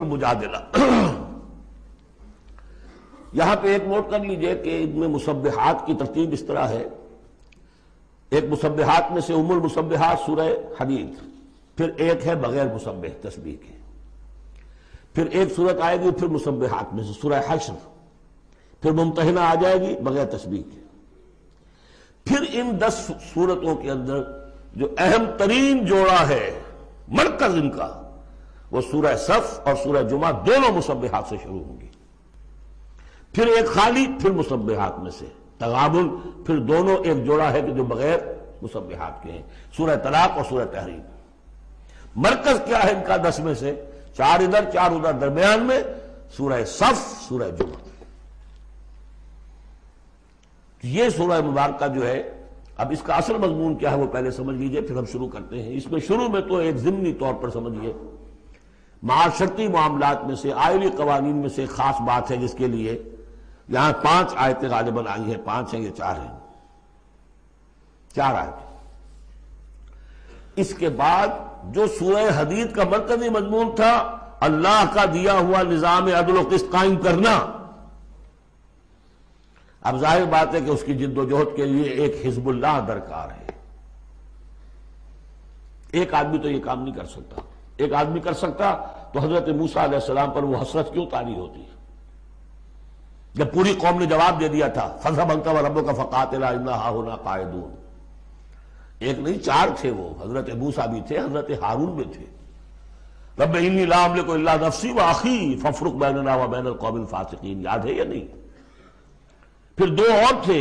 مجادلہ یہاں پہ ایک نوٹ کر لیجئے کہ ان میں مسبحات کی ترتیب اس طرح ہے. ایک مسبحات میں سے ام المسبحات سورہ حدید، پھر ایک ہے بغیر مسبح تسبیح کے، پھر ایک صورت آئے گی پھر مسبحات میں سے سورہ حشر، پھر ممتحنہ آ جائے گی بغیر تسبیح کے. پھر ان 10 صورتوں کے اندر جو اہم ترین جوڑا ہے، مرکز ان کا، وہ سورہ صف اور سورہ جمعہ دونوں مسبحات سے شروع ہوں گی. پھر ایک خالی، پھر مسبحات میں سے تغابن، پھر دونوں ایک جوڑا ہے کہ جو بغیر مسبحات کے ہیں، سورہ طلاق اور سورہ تحریم. مرکز کیا ہے ان کا 10 میں سے؟ 4 ادھر 4 ادھر، درمیان میں سورہ صف، سورہ جمعہ. یہ سورہ مبارکہ جو ہے، اب اس کا اصل مضمون کیا ہے وہ پہلے سمجھ لیجئے، پھر ہم شروع کرتے ہیں. اس میں شروع میں تو ایک ضمنی طور پر سمجھیے، معاشرتی معاملات میں سے، آئلی قوانین میں سے ایک خاص بات ہے جس کے لیے یہاں 5 آیتیں غالباً آئی ہیں. 5 ہیں یا 4 ہیں؟ 4 آیتیں. اس کے بعد جو سورہ حدید کا مرکزی مضمون تھا، اللہ کا دیا ہوا نظام عدل و قسط قائم کرنا، اب ظاہر بات ہے کہ اس کی جد و جہد کے لیے ایک حزب اللہ درکار ہے. ایک آدمی تو یہ کام نہیں کر سکتا. ایک آدمی کر سکتا تو حضرت موسیٰ علیہ السلام پر وہ حسرت کیوں طاری ہوتی ہے جب پوری قوم نے جواب دے دیا تھا فَاذْهَبْ أَنْتَ وَرَبُّكَ فَقَاتِلَا إِنَّا هَاهُنَا قَاعِدُونَ. ایک نہیں 4 تھے وہ، حضرت موسیٰ بھی تھے، حضرت ہارون بھی تھے. رب انی لا املک الا نفسی واخی فافرق بیننا وبین القوم الفاسقین. یاد ہے یا نہیں؟ پھر 2 اور تھے،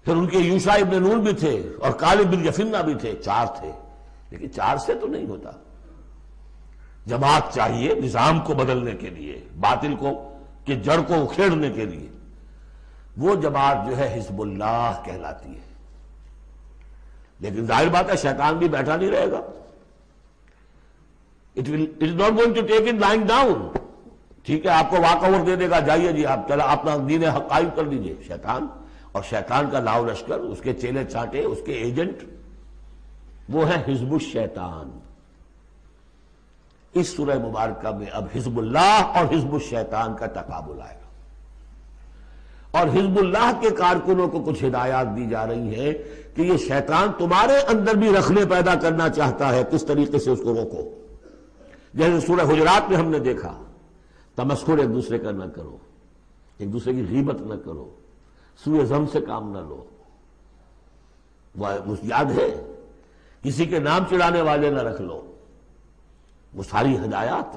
پھر ان کے یوشع ابن نون بھی تھے اور کالب بن یفنہ بھی تھے. 4 تھے، لیکن 4 سے تو نہیں ہوتا. جماعت چاہیے نظام کو بدلنے کے لیے، باطل کو کہ جڑ کو اکھیڑنے کے لیے. وہ جماعت جو ہے حزب اللہ کہلاتی ہے. لیکن ظاہر بات ہے شیطان بھی بیٹھا نہیں رہے گا. It is not going to take it lying down. ٹھیک ہے، آپ کو واک اوور دے دے گا، جائیے جی آپ چلا اپنا دین حق قائم کر دیجئے. شیطان اور شیطان کا لاؤ لشکر، اس کے چیلے چانٹے، اس کے ایجنٹ، وہ ہے حزب الشیطان. اس سورہ مبارکہ میں اب حزب اللہ اور حزب الشیطان کا تقابل آئے گا، اور حزب اللہ کے کارکنوں کو کچھ ہدایات دی جا رہی ہیں کہ یہ شیطان تمہارے اندر بھی رخنے پیدا کرنا چاہتا ہے، کس طریقے سے اس کو روکو. جیسے سورہ حجرات میں ہم نے دیکھا، تمسخر ایک دوسرے کا نہ کرو، ایک دوسرے کی غیبت نہ کرو، سوء ظن سے کام نہ لو. وہ یاد ہے، کسی کے نام چڑھانے والے نہ رکھ لو. وہ ساری ہدایات.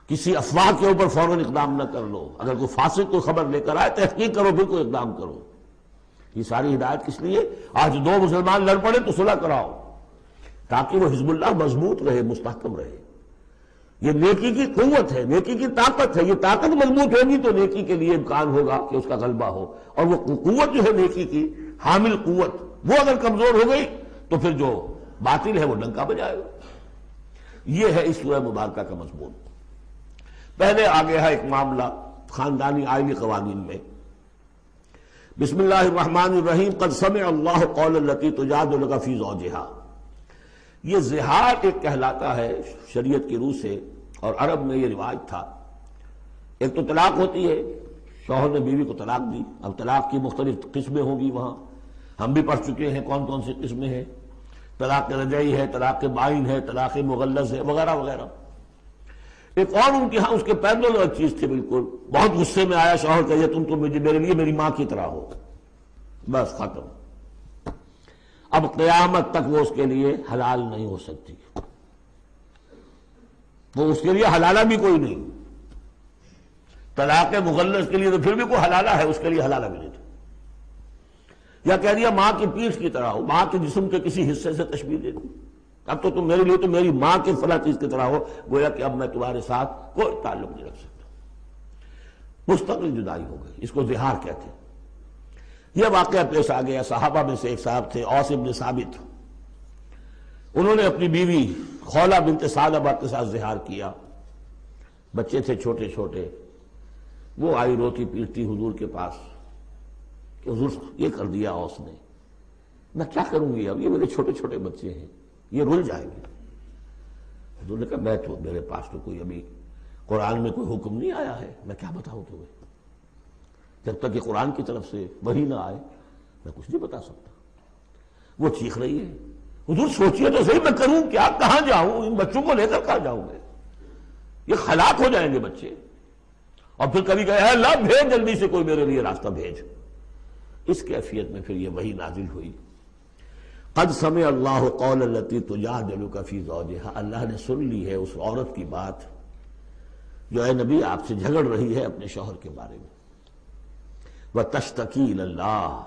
کسی افواہ کے اوپر فوراً اقدام نہ کر لو. اگر کوئی فاسق کوئی خبر لے کر آئے تحقیق کرو پھر کوئی اقدام کرو. یہ ساری ہدایت کس لیے؟ آج 2 مسلمان لڑ پڑے تو صلح کراؤ، تاکہ وہ حزب اللہ مضبوط رہے، مستحکم رہے. یہ نیکی کی قوت ہے، نیکی کی طاقت ہے. یہ طاقت مضبوط ہوگی تو نیکی کے لیے امکان ہوگا کہ اس کا غلبہ ہو. اور وہ قوت جو ہے نیکی کی حامل قوت، وہ اگر کمزور ہو گئی تو پھر جو باطل ہے وہ ڈنکا بجائے گا. یہ ہے اس سورہ مبارکہ کا مضمون. پہلے آگے ہے ایک معاملہ خاندانی آئلی قوانین میں. بسم اللہ الرحمن الرحیم. قد سمع اللہ قول التی تجادلک فی زوجہا. یہ زہار ایک کہلاتا ہے شریعت کی روح سے، اور عرب میں یہ رواج تھا. ایک تو طلاق ہوتی ہے، شوہر نے بیوی کو طلاق دی. اب طلاق کی مختلف قسمیں ہوں گی، وہاں ہم بھی پڑھ چکے ہیں کون کون سی قسمیں ہیں. طلاق رجعی ہے، طلاق بائن ہے، طلاق مغلظ ہے، وغیرہ وغیرہ. ایک اور ان کے ہاں اس کے پیرلل ایک چیز تھی بالکل. بہت غصے میں آیا شوہر کہ تم تو میرے لیے میری ماں کی طرح ہو، بس ختم. اب قیامت تک وہ اس کے لیے حلال نہیں ہو سکتی. وہ اس کے لیے حلالہ بھی کوئی نہیں. طلاق مغلظ کے لیے تو پھر بھی کوئی حلالہ ہے، اس کے لیے حلالہ بھی نہیں تھا. یا کہہ دیا ماں کی پیٹھ کی طرح ہو، ماں کے جسم کے کسی حصے سے تشبیہ دے دی. اب تو تم میرے لیے تو میری ماں کے فلاں چیز کی طرح ہو، گویا کہ اب میں تمہارے ساتھ کوئی تعلق نہیں رکھ سکتا. مستقل جدائی ہو گئی. اس کو زہار کہتے ہیں. یہ واقعہ پیش آ گیا. صحابہ میں سے ایک صاحب تھے اوس بن ثابت. انہوں نے اپنی بیوی خولہ بنت ثعلبہ کے ساتھ زہار کیا. بچے تھے چھوٹے چھوٹے. وہ آئی روتی پیٹتی حضور کے پاس کہ حضور یہ کر دیا اوس نے، میں کیا کروں گی؟ اب یہ میرے چھوٹے چھوٹے بچے ہیں، یہ رل جائیں گے. حضور نے کہا میں تو میرے پاس تو کوئی ابھی قرآن میں کوئی حکم نہیں آیا ہے، میں کیا بتاؤں تمہیں؟ جب تک کہ قرآن کی طرف سے وحی نہ آئے میں کچھ نہیں بتا سکتا۔ وہ چیخ رہی ہے، حضور سوچئے تو صحیح میں کروں کیا، کہاں جاؤں، ان بچوں کو لے کر کہاں جاؤں میں، یہ ہلاک ہو جائیں گے بچے۔ اور پھر کبھی کہے اللہ بھیج جلدی سے کوئی میرے لیے راستہ بھیج۔ اس کیفیت میں پھر یہ وحی نازل ہوئی، قد سمع اللہ قول التی تجادلک فی زوجہا، اللہ نے سن لی ہے اس عورت کی بات جو اے نبی آپ سے جھگڑ رہی ہے اپنے شوہر کے بارے میں، وتشتکی الی اللہ،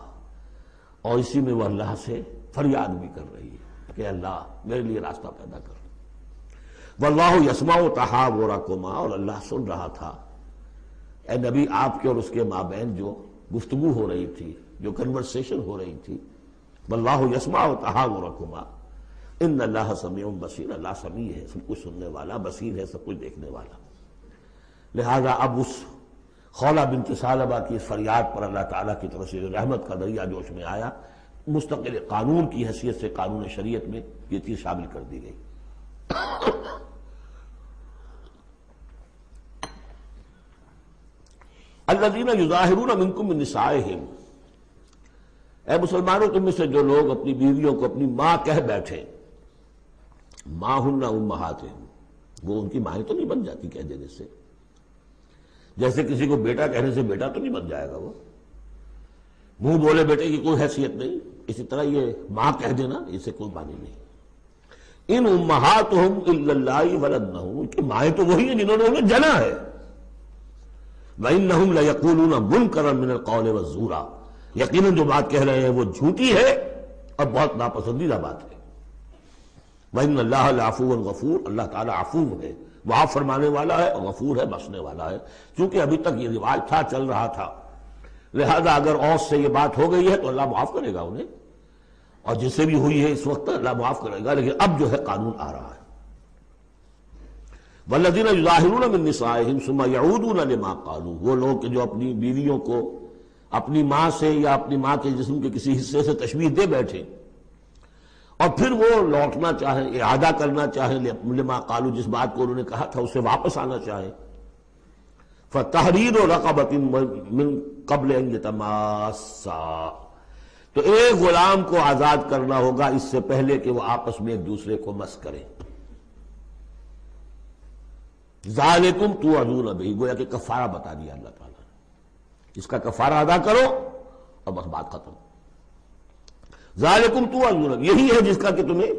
اور اسی میں وہ اللہ سے فریاد بھی کر رہی ہے کہ اللہ میرے لیے راستہ پیدا کر۔ واللہ یسمع تحاورکما، اور اللہ سن رہا تھا اے نبی آپ کے اور اس کے مابین جو گفتگو ہو رہی تھی، جو کنورسیشن ہو رہی تھی۔ واللہ یسمع تحاورکما ان اللہ سمیع بصیر، اللہ سمیع ہے، سب کچھ سننے والا، بصیر ہے، سب کچھ دیکھنے والا۔ لہذا اب اس خولہ بنت ثعلبہ کی فریاد پر اللہ تعالیٰ کی طرف سے جو رحمت کا دریا جوش میں آیا، مستقل قانون کی حیثیت سے قانون شریعت میں یہ چیز شامل کر دی گئی۔ الذین یظاہرون منکم من نسائہم، اے مسلمانوں تم میں سے جو لوگ اپنی بیویوں کو اپنی ماں کہہ بیٹھے، ماں ہن امہاتہم، وہ ان کی مائیں تو نہیں بن جاتی کہہ دینے سے، جیسے کسی کو بیٹا کہنے سے بیٹا تو نہیں بن جائے گا، وہ منہ بولے بیٹے کی کوئی حیثیت نہیں، اسی طرح یہ ماں کہہ دینا اسے کوئی معنی نہیں۔ ان امہاتہم الا اللہ ولدنہم، ان کی مائیں تو وہی ہیں جنہوں نے انہیں جنا ہے۔ وَإِنَّهُمْ لَيَقُولُونَ مُنْكَرًا مِنَ الْقَوْلِ وَالزُّورَ، یقیناً جو بات کہہ رہے ہیں وہ جھوٹی ہے اور بہت ناپسندیدہ بات ہے۔ وَإِنَّ اللَّهَ لَعَفُوٌّ غَفُورٌ، اللہ تعالیٰ عفو ہے، معاف فرمانے والا ہے، اور غفور ہے، بخشنے والا ہے۔ چونکہ ابھی تک یہ رواج تھا، چل رہا تھا، لہذا اگر اوس سے یہ بات ہو گئی ہے تو اللہ معاف کرے گا انہیں، اور جس سے بھی ہوئی ہے اس وقت اللہ معاف کرے گا، لیکن اب جو ہے قانون آ رہا ہے۔ والذین یظاہرون من نسائہم ثم یعودون لما قالوا، وہ لوگ کہ جو اپنی بیویوں کو اپنی ماں سے یا اپنی ماں کے جسم کے کسی حصے سے تشبیہ دے بیٹھے اور پھر وہ لوٹنا چاہیں، اعادہ کرنا چاہیں لما قالوا، جس بات کو انہوں نے کہا تھا اسے واپس آنا چاہیں، فتحریر رقبۃ من قبل ان یتماسا، تو ایک غلام کو آزاد کرنا ہوگا اس سے پہلے کہ وہ آپس میں ایک دوسرے کو مس کریں۔ ذالکم توعدون بہ، گویا کہ کفارہ بتا دیا اللہ تعالیٰ نے، اس کا کفارہ ادا کرو اور بس بات ختم۔ ذالکم توعدون، یہی ہے جس کا کہ تمہیں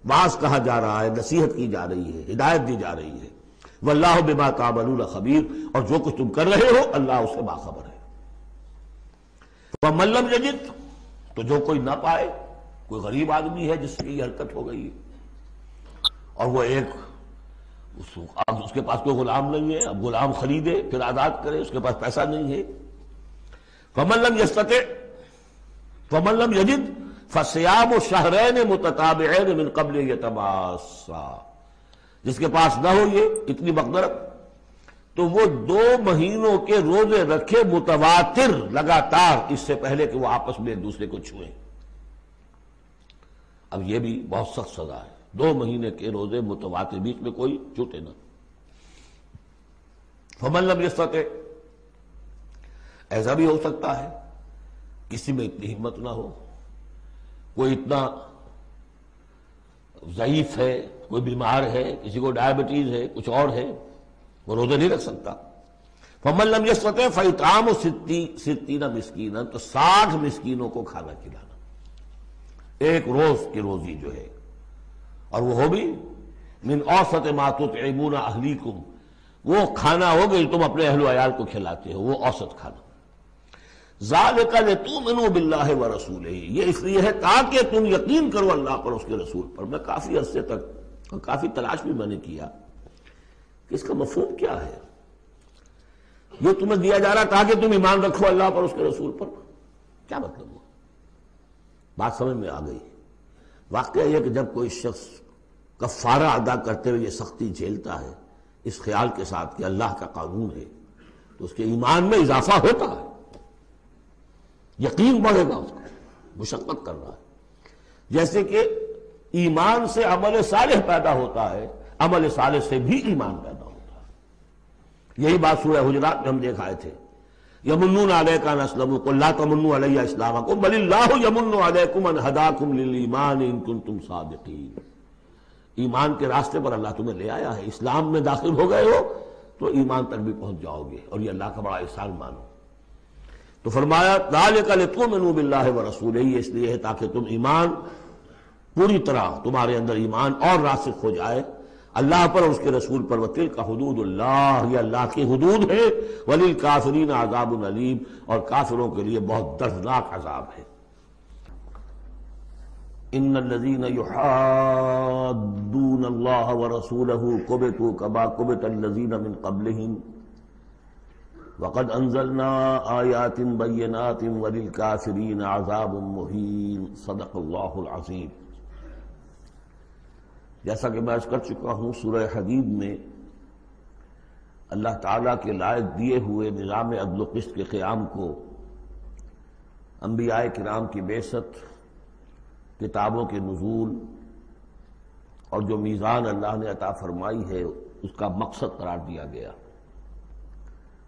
واعظ کہا جا رہا ہے، نصیحت کی جا رہی ہے، ہدایت دی جا رہی ہے۔ واللہ بما تعملون خبیر، اور جو کچھ تم کر رہے ہو اللہ اس سے باخبر ہے۔ ومن لم یجد، تو جو کوئی نہ پائے، کوئی غریب آدمی ہے جس کی یہ حرکت ہو گئی ہے اور وہ ایک اس کے پاس کوئی غلام نہیں ہے، اب غلام خریدے پھر آزاد کرے، اس کے پاس پیسہ نہیں ہے، فمن لم یستطع فمن لم یجد فصیام شہرین متتابعین من قبل یتماسا، جس کے پاس نہ ہو یہ اتنی مقدرت تو وہ 2 مہینوں کے روزے رکھے متواتر لگاتار، اس سے پہلے کہ وہ آپس میں ایک دوسرے کو چھوئیں۔ اب یہ بھی بہت سخت سزا ہے، 2 مہینے کے روزے متواتر، بیچ میں کوئی چھوٹے نہ۔ فمن لم یستطع، ایسا بھی ہو سکتا ہے کسی میں اتنی ہمت نہ ہو، کوئی اتنا ضعیف ہے، کوئی بیمار ہے، کسی کو ڈائبٹیز ہے، کچھ اور ہے، وہ روزے نہیں رکھ سکتا۔ فمن لم یستطع فاطعام 60 مسکینا، تو 60 مسکینوں کو کھانا کھلانا، ایک روز کی روزی جو ہے، اور وہ ہو بھی من اوسط ما تطعمون اہلیکم، وہ کھانا ہوگا جو تم اپنے اہل و عیال کو کھلاتے ہو، وہ اوسط کھانا۔ ذالک لتؤمنوا باللہ ورسولہ، یہ اس لیے ہے تاکہ تم یقین کرو اللہ پر، اس کے رسول پر۔ میں کافی عرصے تک اور کافی تلاش بھی میں نے کیا کہ اس کا مفہوم کیا ہے، یہ تمہیں دیا جا رہا تاکہ تم ایمان رکھو اللہ پر، اس کے رسول پر، کیا مطلب ہوا؟ بات سمجھ میں آ گئی۔ واقعہ یہ کہ جب کوئی شخص کفارہ ادا کرتے ہوئے یہ سختی جھیلتا ہے اس خیال کے ساتھ کہ اللہ کا قانون ہے، تو اس کے ایمان میں اضافہ ہوتا ہے، یقین بڑھے گا، اس کو مشقت کر رہا ہے۔ جیسے کہ ایمان سے عمل صالح پیدا ہوتا ہے، عمل صالح سے بھی ایمان پیدا ہوتا ہے۔ یہی بات سورہ حجرات میں ہم دیکھ آئے تھے، یمنون علیک ان اسلموا قل لا تمنوا علی اسلامکم بل اللہ یمن علیکم ان ہداکم للایمان ان کنتم صادقین۔ ایمان کے راستے پر اللہ تمہیں لے آیا ہے، اسلام میں داخل ہو گئے ہو تو ایمان تک بھی پہنچ جاؤ گے، اور یہ اللہ کا بڑا احسان مانو۔ تو فرمایا ذالک لتؤمنوا باللہ ورسولہ، اس لیے ہے تاکہ تم ایمان پوری طرح تمہارے اندر ایمان اور راسخ ہو جائے اللہ پر اور اس کے رسول پر۔ وتلک حدود اللہ، یہ اللہ کی حدود ہے۔ وللکافرین عذاب علیم، اور کافروں کے لیے بہت دردناک عذاب ہے۔ ان الذين يحادون الله ورسوله كبتوا كما كبت الذين من قبلهم وقد انزلنا آيات بينات وللكافرين عذاب مهين صدق الله العظيم۔ جیسا کہ میں عرض کر چکا ہوں، سورہ حدید میں اللہ تعالیٰ کے لائق دیے ہوئے نظام عدل و قسط کے قیام کو، انبیاء کرام کی بعثت، کتابوں کے نزول اور جو میزان اللہ نے عطا فرمائی ہے اس کا مقصد قرار دیا گیا۔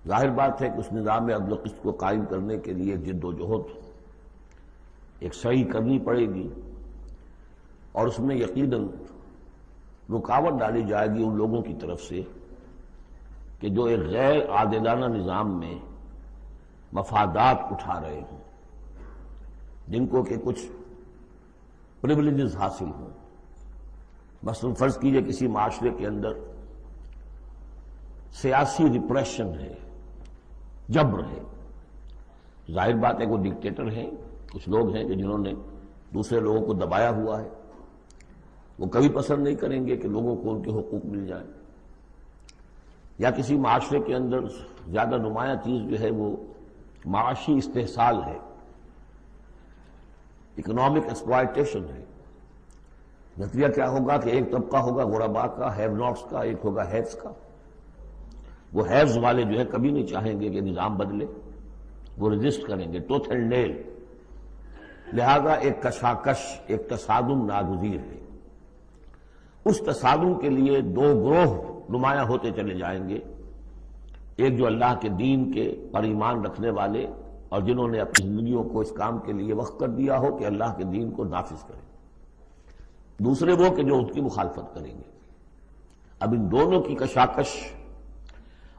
ظاہر بات ہے کہ اس نظام عدل و قسط کو قائم کرنے کے لیے ایک جد و جہد، ایک سعی کرنی پڑے گی، اور اس میں یقیناً رکاوٹ ڈالی جائے گی ان لوگوں کی طرف سے کہ جو ایک غیر عادلانہ نظام میں مفادات اٹھا رہے ہوں، جن کو کہ کچھ پریولیجز حاصل ہوں۔ مثلا فرض کیجئے کسی معاشرے کے اندر سیاسی ریپریشن ہے، جبر ہے، ظاہر بات ہے وہ ڈکٹیٹر ہیں، کچھ لوگ ہیں کہ جنہوں نے دوسرے لوگوں کو دبایا ہوا ہے، وہ کبھی پسند نہیں کریں گے کہ لوگوں کو ان کے حقوق مل جائیں۔ یا کسی معاشرے کے اندر زیادہ نمایاں چیز جو ہے وہ معاشی استحصال ہے، اکنامک ایکسپلائٹیشن ہے۔ نتیجہ کیا ہوگا کہ ایک طبقہ ہوگا غرباء کا، ہیو ناٹس کا، ایک ہوگا ہیوز کا۔ وہ ہیوز والے جو ہے کبھی نہیں چاہیں گے کہ نظام بدلے، وہ رجسٹ کریں گے ٹوتھ اینڈ نیل۔ لہذا ایک کشاکش، ایک تصادم ناگزیر ہے۔ اس تصادم کے لیے دو گروہ نمایاں ہوتے چلے جائیں گے، ایک جو اللہ کے دین کے پر ایمان رکھنے والے اور جنہوں نے اپنی زندگیوں کو اس کام کے لیے وقف کر دیا ہو کہ اللہ کے دین کو نافذ کریں، دوسرے وہ کہ جو اس کی مخالفت کریں گے۔ اب ان دونوں کی کشاکش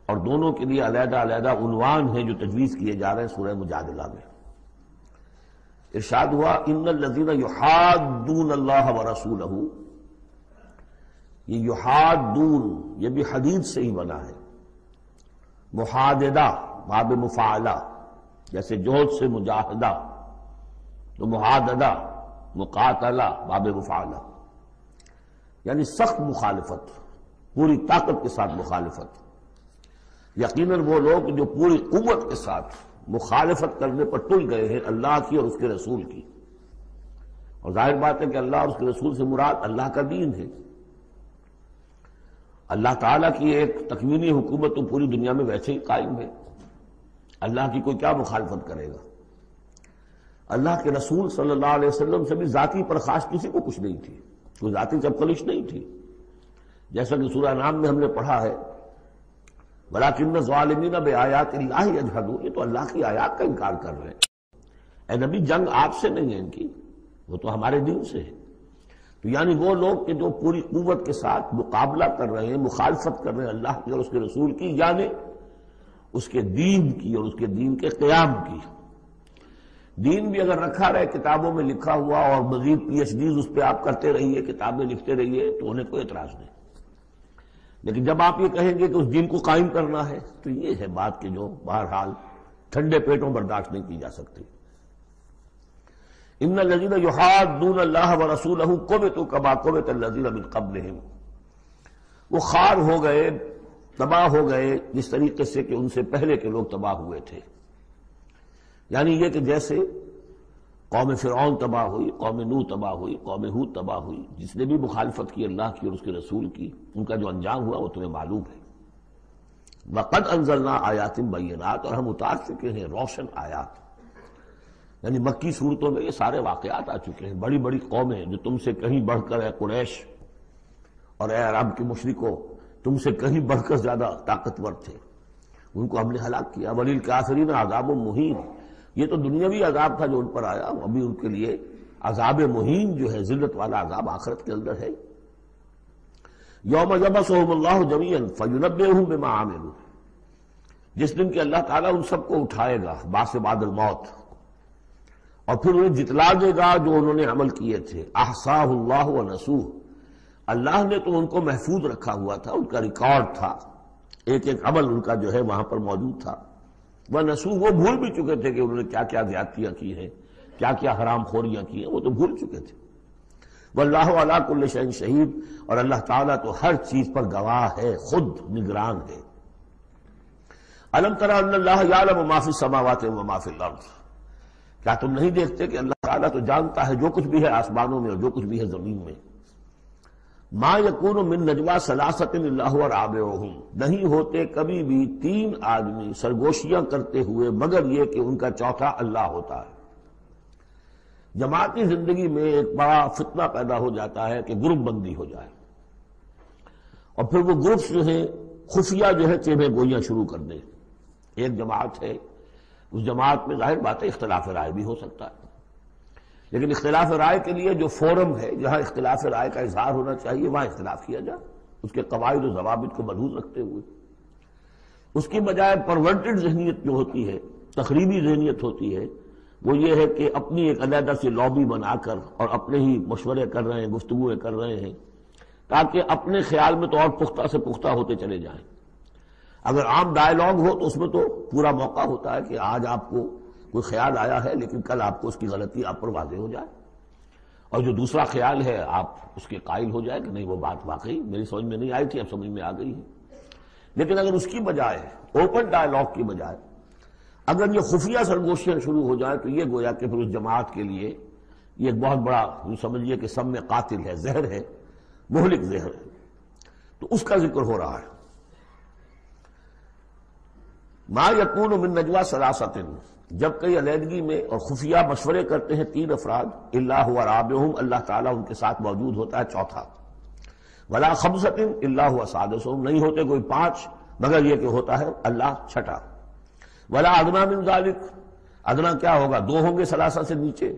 اور دونوں کے لیے علیحدہ علیحدہ عنوان ہیں جو تجویز کیے جا رہے ہیں سورہ مجادلہ میں۔ ارشاد ہوا ان الذین یحادون اللہ ورسولہ، یہ یحادون یہ بھی حدید سے ہی بنا ہے، محاددہ باب مفاعلہ، جیسے جوہد سے مجاہدہ تو محاددہ مقاتلہ باب مفاعلہ، یعنی سخت مخالفت، پوری طاقت کے ساتھ مخالفت۔ یقیناً وہ لوگ جو پوری قوت کے ساتھ مخالفت کرنے پر تل گئے ہیں اللہ کی اور اس کے رسول کی، اور ظاہر بات ہے کہ اللہ اور اس کے رسول سے مراد اللہ کا دین ہے۔ اللہ تعالیٰ کی ایک تکوینی حکومت تو پوری دنیا میں ویسے ہی قائم ہے، اللہ کی کوئی کیا مخالفت کرے گا؟ اللہ کے رسول صلی اللہ علیہ وسلم سے بھی ذاتی پرخاش کسی کو کچھ نہیں تھی، کوئی ذاتی چپکلش نہیں تھی، جیسا کہ سورہ انعام میں ہم نے پڑھا ہے وَلَٰكِنَّ الظَّالِمِينَ بِآيَاتِ اللَّهِ يَجْحَدُونَ، یہ تو اللہ کی آیات کا انکار کر رہے ہیں۔ اے نبی جنگ آپ سے نہیں ہے ان کی، وہ تو ہمارے دین سے ہے۔ تو یعنی وہ لوگ کہ جو پوری قوت کے ساتھ مقابلہ کر رہے ہیں، مخالفت کر رہے ہیں اللہ کی اور اس کے رسول کی، یعنی اس کے دین کی اور اس کے دین کے قیام کی۔ دین بھی اگر رکھا رہے کتابوں میں لکھا ہوا اور مزید پی ایچ ڈیز اس پہ آپ کرتے رہیے، کتابیں لکھتے رہیے، تو انہیں کوئی اعتراض نہیں، لیکن جب آپ یہ کہیں گے کہ اس دین کو قائم کرنا ہے تو یہ ہے بات کہ جو بہرحال ٹھنڈے پیٹوں برداشت نہیں کی جا سکتی۔ ان الذین یحادون اللہ ورسولہ کبتوا کما کبت الذین من قبلہم، وہ خوار ہو گئے، تباہ ہو گئے جس طریقے سے کہ ان سے پہلے کے لوگ تباہ ہوئے تھے۔ یعنی یہ کہ جیسے قوم فرعون تباہ ہوئی، قوم نوح تباہ ہوئی، قوم ہود تباہ ہوئی، جس نے بھی مخالفت کی اللہ کی اور اس کے رسول کی، ان کا جو انجام ہوا وہ تمہیں معلوم ہے۔ وَقَدْ أَنزَلْنَا آیَاتٍ بَيِّنَاتٍ، اور ہم اتار چکے ہیں روشن آیات، یعنی مکی صورتوں میں یہ سارے واقعات آ چکے ہیں۔ بڑی بڑی قومیں جو تم سے کہیں بڑھ کر ہے، قریش اور اے عرب کے مشرکو تم سے کہیں بڑھ کر زیادہ طاقتور تھے، ان کو ہم نے ہلاک کیا۔ وَلِلْكَافِرِينَ عَذَابٌ مُّهِينٌ، یہ تو دنیاوی عذاب تھا جو ان پر آیا، ابھی ان کے لیے عذاب مہین جو ہے ذلت والا عذاب آخرت کے اندر ہے۔ یوم یبعثہم اللہ جمیعا فینبئہم بما عملوا، جس دن کہ اللہ تعالیٰ ان سب کو اٹھائے گا بعث بعد الموت، اور پھر انہیں جتلا دے گا جو انہوں نے عمل کیے تھے۔ احصاہ اللہ ونسوہ، اللہ نے تو ان کو محفوظ رکھا ہوا تھا، ان کا ریکارڈ تھا، ایک ایک عمل ان کا جو ہے وہاں پر موجود تھا۔ ونسوہ، وہ بھول بھی چکے تھے کہ انہوں نے کیا کیا زیادتیاں کی ہیں، کیا کیا حرام خوریاں کی ہیں، وہ تو بھول چکے تھے۔ واللہ علی کل شیء شہید، اور اللہ تعالیٰ تو ہر چیز پر گواہ ہے، خود نگران ہے۔ الم تر ان اللہ یعلم ما فی السماوات و ما فی الارض، کیا تم نہیں دیکھتے کہ اللہ تعالیٰ تو جانتا ہے جو کچھ بھی ہے آسمانوں میں اور جو کچھ بھی ہے زمین میں۔ ما یکون من نجوا ثلاثۃ الا هو رابعہم، نہیں ہوتے کبھی بھی تین آدمی سرگوشیاں کرتے ہوئے مگر یہ کہ ان کا چوتھا اللہ ہوتا ہے۔ جماعتی زندگی میں ایک بڑا فتنہ پیدا ہو جاتا ہے کہ گروپ بندی ہو جائے، اور پھر وہ گروپس جو ہیں خفیہ جو ہے چیبیں گوئیاں شروع کر دیں۔ ایک جماعت ہے، اس جماعت میں ظاہر بات ہے اختلاف رائے بھی ہو سکتا ہے، لیکن اختلاف رائے کے لیے جو فورم ہے جہاں اختلاف رائے کا اظہار ہونا چاہیے وہاں اختلاف کیا جائے، اس کے قواعد و ضوابط کو ملحوظ رکھتے ہوئے۔ اس کی بجائے پرورٹڈ ذہنیت جو ہوتی ہے، تخریبی ذہنیت ہوتی ہے، وہ یہ ہے کہ اپنی ایک علیحدہ سی لابی بنا کر اور اپنے ہی مشورے کر رہے ہیں، گفتگویں کر رہے ہیں، تاکہ اپنے خیال میں تو اور پختہ سے پختہ ہوتے چلے جائیں۔ اگر عام ڈائیلاگ ہو تو اس میں تو پورا موقع ہوتا ہے کہ آج آپ کو کوئی خیال آیا ہے لیکن کل آپ کو اس کی غلطی آپ پر واضح ہو جائے، اور جو دوسرا خیال ہے آپ اس کے قائل ہو جائے کہ نہیں وہ بات واقعی میری سمجھ میں نہیں آئی تھی، اب سمجھ میں آ گئی ہے۔ لیکن اگر اس کی بجائے اوپن ڈائیلاگ کی بجائے اگر یہ خفیہ سرگوشیاں شروع ہو جائیں تو یہ گویا کہ پھر اس جماعت کے لیے یہ ایک بہت بڑا سمجھیے کہ سم میں قاتل ہے، زہر ہے، مہلک زہر ہے۔ تو اس کا ذکر ہو رہا ہے۔ ما یکون من نجوا ثلاثۃ، جب کئی علیحدگی میں اور خفیہ مشورے کرتے ہیں تین افراد، الا هو رابعہم، اللہ تعالیٰ ان کے ساتھ موجود ہوتا ہے چوتھا۔ ولا خمسۃ الا هو سادسہم، نہیں ہوتے کوئی پانچ مگر یہ کہ ہوتا ہے اللہ چھٹا۔ ولا ادنیٰ من ذالک، ادنیٰ کیا ہوگا، دو ہوں گے ثلاثہ سے نیچے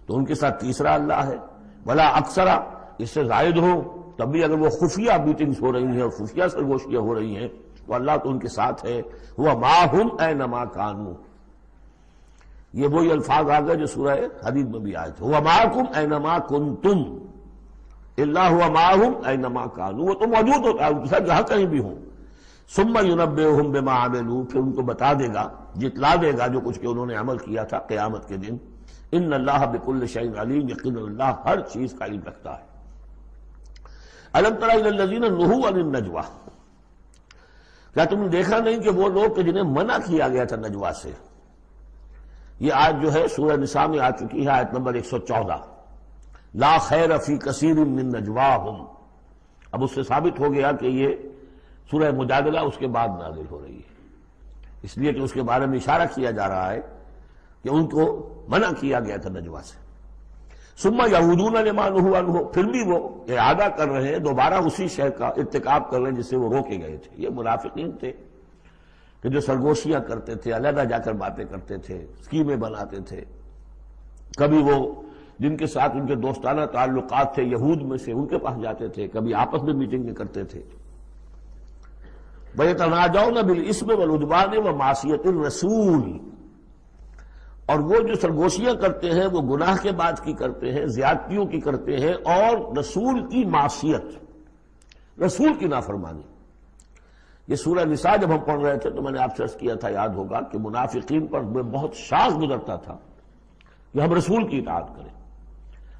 تو ان کے ساتھ تیسرا اللہ ہے۔ ولا اکثر، اس سے زائد ہو تب بھی اگر وہ خفیہ میٹنگز ہو رہی ہیں اور خفیہ سرگوشیاں ہو رہی ہیں تو اللہ تو ان کے ساتھ ہے۔ ہوا معہم اینما کانوا، یہ وہی الفاظ آ گئے جو سورہ حدید میں بھی آئے تھے، ہوا معکم اینما کنتم، اللہ ہوا معہم اینما کانوا، وہ تو موجود ہوتا ہے ان کے ساتھ جہاں کہیں بھی ہوں۔ ثم ینبئہم بما عملوا، پھر ان کو بتا دے گا، جتلا دے گا جو کچھ کہ انہوں نے عمل کیا تھا قیامت کے دن۔ ان اللہ بکل شیء علیم، یقینا اللہ ہر چیز کا علم رکھتا ہے۔ الم تر الی الذین نہوا عن النجوی، کیا تم نے دیکھا نہیں کہ وہ لوگ کہ جنہیں منع کیا گیا تھا نجوا سے؟ یہ آیت جو ہے سورہ نساء میں آ چکی ہے، آیت نمبر 114، لا خیر فی کثیر من نجواہم۔ اب اس سے ثابت ہو گیا کہ یہ سورہ مجادلہ اس کے بعد نازل ہو رہی ہے، اس لیے کہ اس کے بارے میں اشارہ کیا جا رہا ہے کہ ان کو منع کیا گیا تھا نجوا سے۔ ثم یعودون لما نہوا عنہ، پھر بھی وہ اعادہ کر رہے ہیں، دوبارہ اسی شے کا ارتکاب کر رہے ہیں جس سے وہ روکے گئے تھے۔ یہ منافقین تھے کہ جو سرگوشیاں کرتے تھے، علیحدہ جا کر باتیں کرتے تھے، اسکیمیں بناتے تھے، کبھی وہ جن کے ساتھ ان کے دوستانہ تعلقات تھے یہود میں سے ان کے پاس جاتے تھے، کبھی آپس میں میٹنگیں کرتے تھے۔ وَيَتَنَاجَوْنَ بِالْإِثْمِ وَالْعُدْوَانِ وَمَعْصِيَةِ الرَّسُولِ، اور وہ جو سرگوشیاں کرتے ہیں وہ گناہ کے بعد کی کرتے ہیں، زیادتیوں کی کرتے ہیں، اور رسول کی معصیت، رسول کی نافرمانی۔ یہ سورہ نساء جب ہم پڑھ رہے تھے تو میں نے آپ سے عرض کیا تھا، یاد ہوگا کہ منافقین پر بہت شاذ گزرتا تھا کہ ہم رسول کی اطاعت کریں،